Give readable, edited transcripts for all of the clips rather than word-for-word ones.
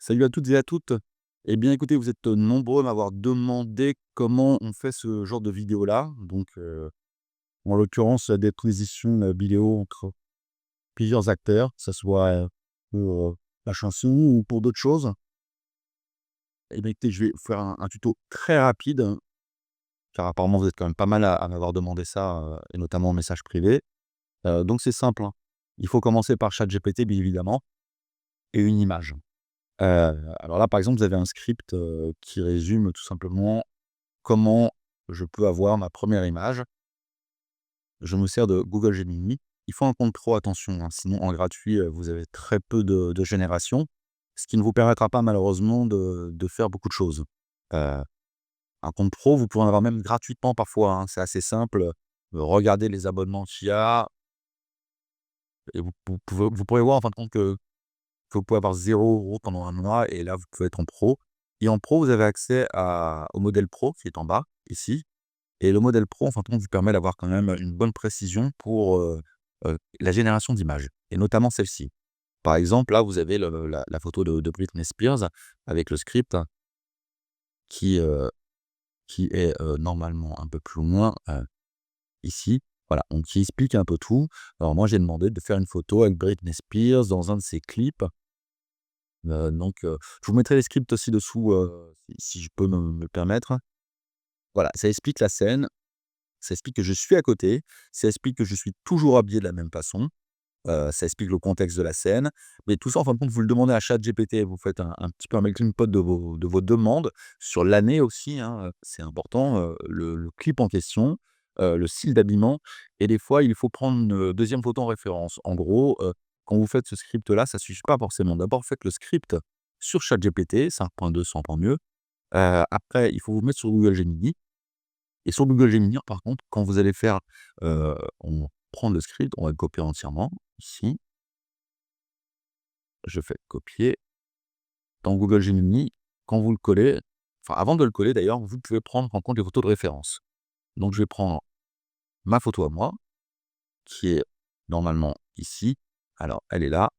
Salut à toutes et à toutes. Eh bien, écoutez, vous êtes nombreux à m'avoir demandé comment on fait ce genre de vidéo-là. Donc, en l'occurrence, des transitions vidéo entre plusieurs acteurs, que ce soit pour la chanson ou pour d'autres choses. Eh bien, écoutez, je vais vous faire un tuto très rapide, car apparemment, vous êtes quand même pas mal à m'avoir demandé ça, et notamment en message privé. Donc, c'est simple, hein. Il faut commencer par ChatGPT, bien évidemment, et une image. Alors là, par exemple, vous avez un script qui résume tout simplement comment je peux avoir ma première image. Je me sers de Google Gemini. Il faut un compte pro, attention, hein, sinon en gratuit, vous avez très peu de génération, ce qui ne vous permettra pas malheureusement de faire beaucoup de choses. Heu, un compte pro, vous pourrez en avoir même gratuitement parfois, hein, c'est assez simple, regardez les abonnements qu'il y a et vous pourrez voir en fin de compte que vous pouvez avoir 0 € pendant un mois et là, vous pouvez être en pro et en pro, vous avez accès au modèle pro qui est en bas, ici. Et le modèle pro, en fin de compte, vous permet d'avoir quand même une bonne précision pour, la génération d'images et notamment celle-ci. Par exemple, là, vous avez la photo de Britney Spears avec le script qui, heu, qui est, normalement un peu plus loin, ici. Voilà, donc qui explique un peu tout. Alors moi, j'ai demandé de faire une photo avec Britney Spears dans un de ses clips, je vous mettrai les scripts aussi dessous, si je peux me le permettre. Voilà, ça explique la scène. Ça explique que je suis à côté, ça explique que je suis toujours habillé de la même façon, ça explique le contexte de la scène, mais tout ça, en fin de compte, vous le demandez à ChatGPT, vous faites un petit peu un melting pot de vos demandes, sur l'année aussi, hein, c'est important, le clip en question, le style d'habillement et des fois, il faut prendre une, 2e photo en référence. En gros, quand vous faites ce script-là, ça suffit pas forcément. D'abord, faites le script sur ChatGPT, 5.2, c'est encore mieux, après, il faut vous mettre sur Google Gemini et sur Google Gemini, par contre, quand vous allez faire, on prend le script, on va le copier entièrement, ici, je fais copier. Dans Google Gemini, quand vous le collez, enfin avant de le coller d'ailleurs, vous pouvez prendre en compte les photos de référence. Donc je vais prendre ma photo à moi, qui est normalement ici. Alors elle est là,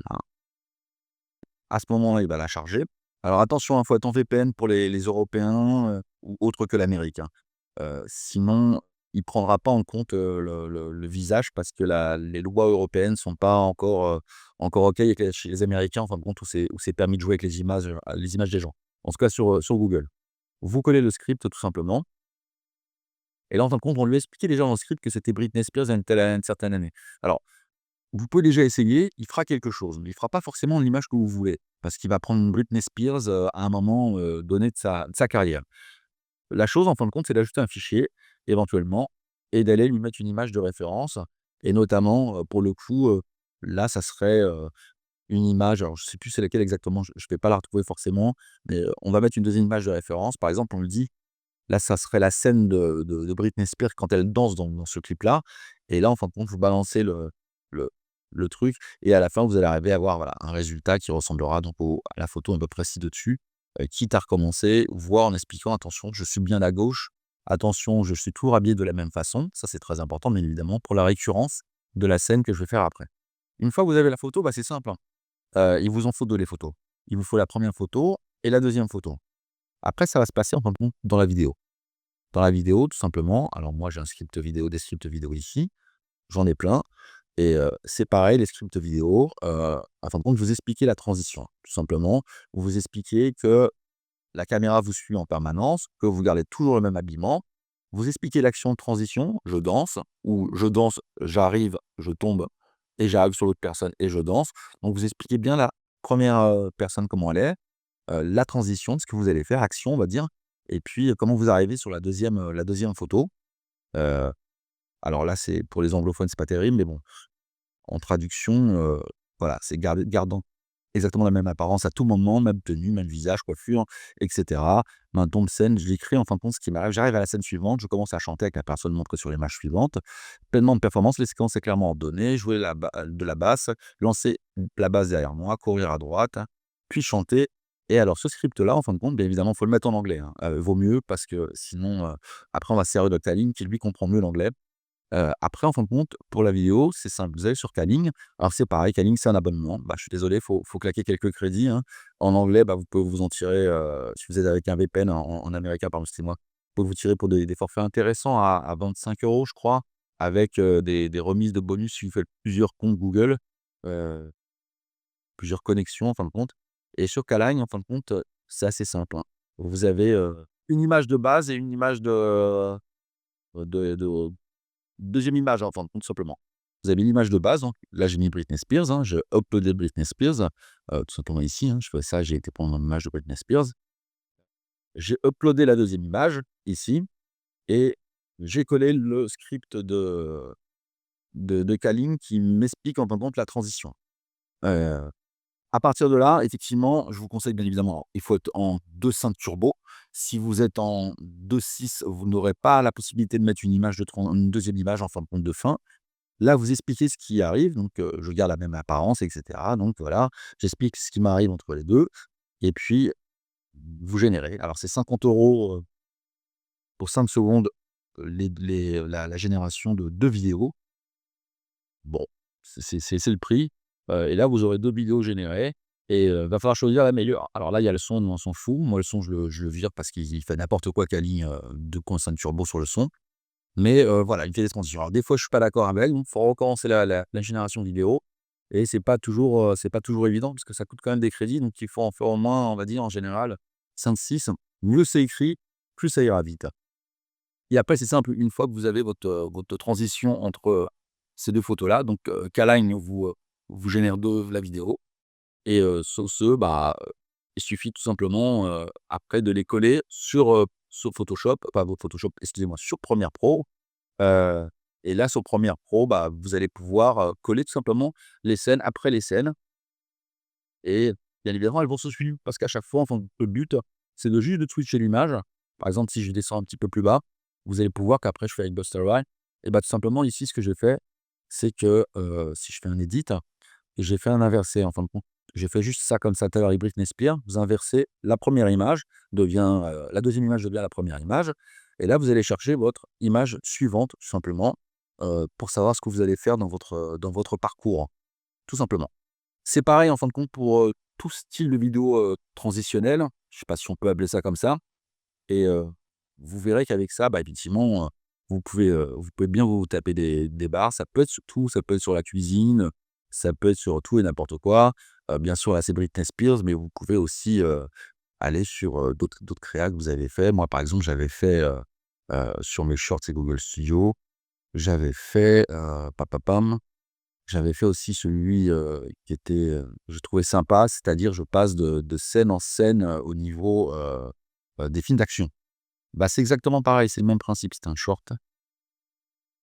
là. À ce moment-là, il va la charger. Alors attention, il faut être en VPN pour les Européens, ou autres que l'Amérique, hein. Sinon, il ne prendra pas en compte, le visage parce que la les lois européennes sont pas encore OK avec les chez les Américains, en fin de compte, où c'est permis de jouer avec les images des gens. En tout cas sur Google. Vous collez le script tout simplement et là, en fin de compte, on lui a expliqué déjà dans le script que c'était Britney Spears à une certaine année. Alors vous pouvez déjà essayer, il fera quelque chose, mais il fera pas forcément l'image que vous voulez. Parce qu'il va prendre une Britney Spears, à un moment, donné de sa carrière. La chose, en fin de compte, c'est d'ajouter un fichier, éventuellement, et d'aller lui mettre une image de référence et notamment, pour le coup, là, ça serait, une image, alors je sais plus c'est laquelle exactement, je vais pas la retrouver forcément, mais, on va mettre une deuxième image de référence. Par exemple, on lui dit, là, ça serait la scène de Britney Spears quand elle danse dans ce clip-là et là, en fin de compte, vous balancez le le truc et à la fin, vous allez arriver à avoir, voilà, un résultat qui ressemblera donc à la photo à peu près ci-dessus, quitte à recommencer, voire en expliquant: «Attention, je suis bien à gauche. Attention, je suis toujours habillé de la même façon». Ça, c'est très important, bien évidemment, pour la récurrence de la scène que je vais faire après. Une fois que vous avez la photo, bah, c'est simple, hein, il vous en faut 2 les photos. Il vous faut la première photo et la deuxième photo. Après, ça va se passer en fin de compte dans la vidéo. Dans la vidéo, tout simplement, alors moi j'ai un script vidéo, des scripts vidéo ici, j'en ai plein et c'est pareil les scripts vidéo, en fin de compte, vous expliquez la transition, tout simplement. Vous vous expliquez que la caméra vous suit en permanence, que vous gardez toujours le même habillement. Vous expliquez l'action de transition, je danse ou je danse, j'arrive, je tombe et j'arrive sur l'autre personne et je danse. Donc vous expliquez bien la première re personne comment elle est, la transition, ce que vous allez faire, action on va dire et puis, comment vous arrivez sur la deuxième photo. Heu, alors là, c'est pour les anglophones, c'est pas terrible, mais bon, en traduction, voilà, c'est gardant exactement la même apparence à tout moment, même tenue, même visage, coiffure et cetera. D'un ton de scène, je l'écris en fin de compte ce qui m'arrive. J'arrive à la scène suivante, je commence à chanter avec la personne montrée sur l'image suivante. Pleinement de performance, les séquences est clairement ordonnées, jouer de la basse, lancer la basse derrière moi, courir à droite, puis chanter et alors ce script-là, en fin de compte, bien évidemment, il faut le mettre en anglais, hein. Vaut mieux parce que sinon, après on va se servir de Taline qui lui comprend mieux l'anglais. Après en fin de compte, pour la vidéo, c'est simple, vous allez sur Calling. Alors c'est pareil, Calling, c'est un abonnement. Bah, je suis désolé, faut claquer quelques crédits, hein. En anglais, bah, vous pouvez vous en tirer, si vous êtes avec un VPN en américain, pardon, excusez-moi, vous pouvez vous tirer pour des forfaits intéressants à 25 € je crois, avec, des remises de bonus si vous faites plusieurs comptes Google, heu, plusieurs connexions en fin de compte. Et sur Caline, en fin de compte, c'est assez simple, hein. Vous avez, une image de base et une image de 2e image, en fin de compte, simplement. Vous avez l'image de base, donc là, j'ai mis Britney Spears, hein, j'ai uploadé Britney Spears, tout simplement ici, hein. Je fais ça, j'ai été prendre une image de Britney Spears. J'ai uploadé la 2e image, ici, et j'ai collé le script de Calling qui m'explique, en fin de compte, la transition. Heu, à partir de là, effectivement, je vous conseille bien évidemment, il faut être en 2.5 turbo. Si vous êtes en 2.6, vous n'aurez pas la possibilité de mettre une 2e image, en fin de compte, de fin. Là, vous expliquez ce qui arrive, donc je garde la même apparence et cetera, donc voilà. J'explique ce qui m'arrive entre les 2, et puis vous générez. Alors c'est 50 € pour 5 secondes, la génération de 2 vidéos. Bon, c'est le prix, et là, vous aurez 2 vidéos générées, et va falloir choisir la meilleure. Alors là, il y a le son, nous on s'en fout. Moi, le son, je le vire parce qu'il fait n'importe quoi Kali, 2.5 turbo sur le son. Mais voilà, il fait des transitions. Alors des fois, je suis pas d'accord avec, donc il faut recommencer la génération vidéo, et c'est pas toujours évident parce que ça coûte quand même des crédits, donc il faut en faire au moins, on va dire, en général 5-6. Mieux c'est écrit, plus ça ira vite. Et après, c'est simple, une fois que vous avez votre transition entre, ces 2 photos-là, donc Caline vous génère de la vidéo, et sur ce, bah, il suffit tout simplement, après de les coller sur Photoshop, pas votre Photoshop, excusez-moi, sur Premiere Pro. Heu et là, sur Premiere Pro, bah, vous allez pouvoir, coller tout simplement les scènes après les scènes, et bien évidemment, elles vont se suivre parce qu'à chaque fois, enfin, le but, c'est de juste de switcher l'image. Par exemple, si je descends un petit peu plus bas, vous allez pouvoir qu'après je fais avec Buster Rhymes, et bah, tout simplement ici, ce que j'ai fait, c'est que, si je fais un edit, j'ai fait un inversé en fin de compte. J'ai fait juste ça comme ça tout à l'heure avec Britney Spears. Vous inversez la première image devient, la deuxième image devient la première image, et là, vous allez chercher votre image suivante tout simplement, pour savoir ce que vous allez faire dans votre parcours, tout simplement. C'est pareil en fin de compte pour, tout style de vidéo, transitionnelle. Je sais pas si on peut appeler ça comme ça, et vous verrez qu'avec ça, bah, effectivement, vous pouvez bien vous taper des barres. Ça peut être sur tout, ça peut être sur la cuisine, ça peut être sur tout et n'importe quoi. Bien sûr, là, c'est Britney Spears, mais vous pouvez aussi, aller sur, d'autres créas que vous avez fait. Moi, par exemple, j'avais fait, sur mes shorts, c'est Google Studio. J'avais fait, j'avais fait aussi celui, qui était, je trouvais sympa, c'est-à-dire je passe de scène en scène, au niveau, des films d'action. Bah, c'est exactement pareil, c'est le même principe. C'était un short,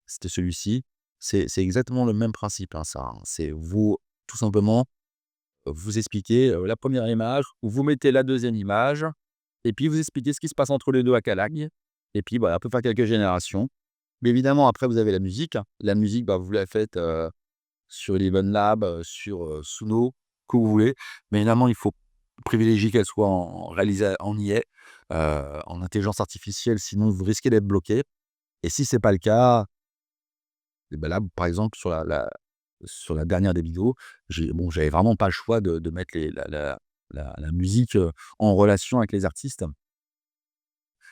c'était celui-ci. C'est exactement le même principe, hein, ça, hein. C'est vous, tout simplement, vous expliquez, la première image, vous mettez la deuxième image, et puis vous expliquez ce qui se passe entre les 2 à Calagne, et puis, voilà, on peut faire quelques générations. Mais évidemment, après, vous avez la musique, hein. La musique, bah, vous la faites, sur Eleven Lab, sur, Suno, que vous voulez. Mais évidemment, il faut privilégier qu'elle soit en IA, en intelligence artificielle, sinon vous risquez d'être bloqué. Et si c'est pas le cas, et bah, là, par exemple, sur la dernière des vidéos, j'avais vraiment pas le choix de mettre la musique, en relation avec les artistes.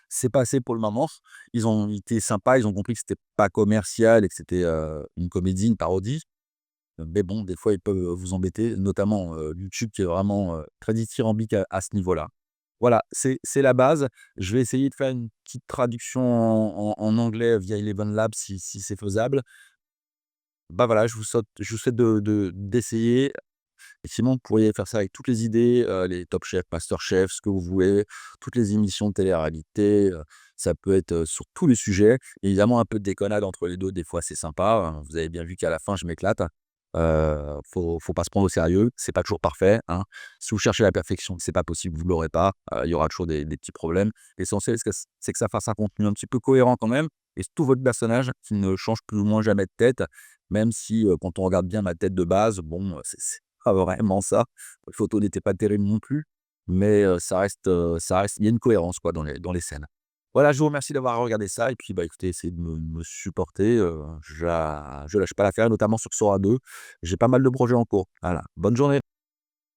C'est passé pour le moment. Ils ont été sympas, ils ont compris que c'était pas commercial et que c'était, une comédie, une parodie. Mais bon, des fois, ils peuvent vous embêter, notamment, YouTube qui est vraiment, très dithyrambique à ce niveau-là. Voilà, c'est la base. Je vais essayer de faire une petite traduction en anglais via Eleven Labs si c'est faisable. Bah, voilà, je vous souhaite d'essayer. Et sinon, vous pourriez faire ça avec toutes les idées, les Top Chef, Master Chef, ce que vous voulez, toutes les émissions de télé-réalité, ça peut être, sur tous les sujets. Évidemment, un peu de déconnade entre les 2 des fois, c'est sympa, hein. Vous avez bien vu qu'à la fin, je m'éclate. Faut pas se prendre au sérieux, c'est pas toujours parfait, hein. Si vous cherchez la perfection, c'est pas possible, vous l'aurez pas, il y aura toujours des petits problèmes. L'essentiel, c'est que ça fasse un contenu un petit peu cohérent quand même, et tout votre personnage qui ne change plus ou moins jamais de tête, même si, quand on regarde bien ma tête de base, bon, c'est pas vraiment ça. Les photos n'étaient pas terribles non plus, mais ça reste il y a une cohérence quoi dans les scènes. Voilà, je vous remercie d'avoir regardé ça et puis, bah, écoutez, essayez de me supporter, je lâche pas l'affaire, notamment sur Sora 2. J'ai pas mal de projets en cours. Voilà, bonne journée.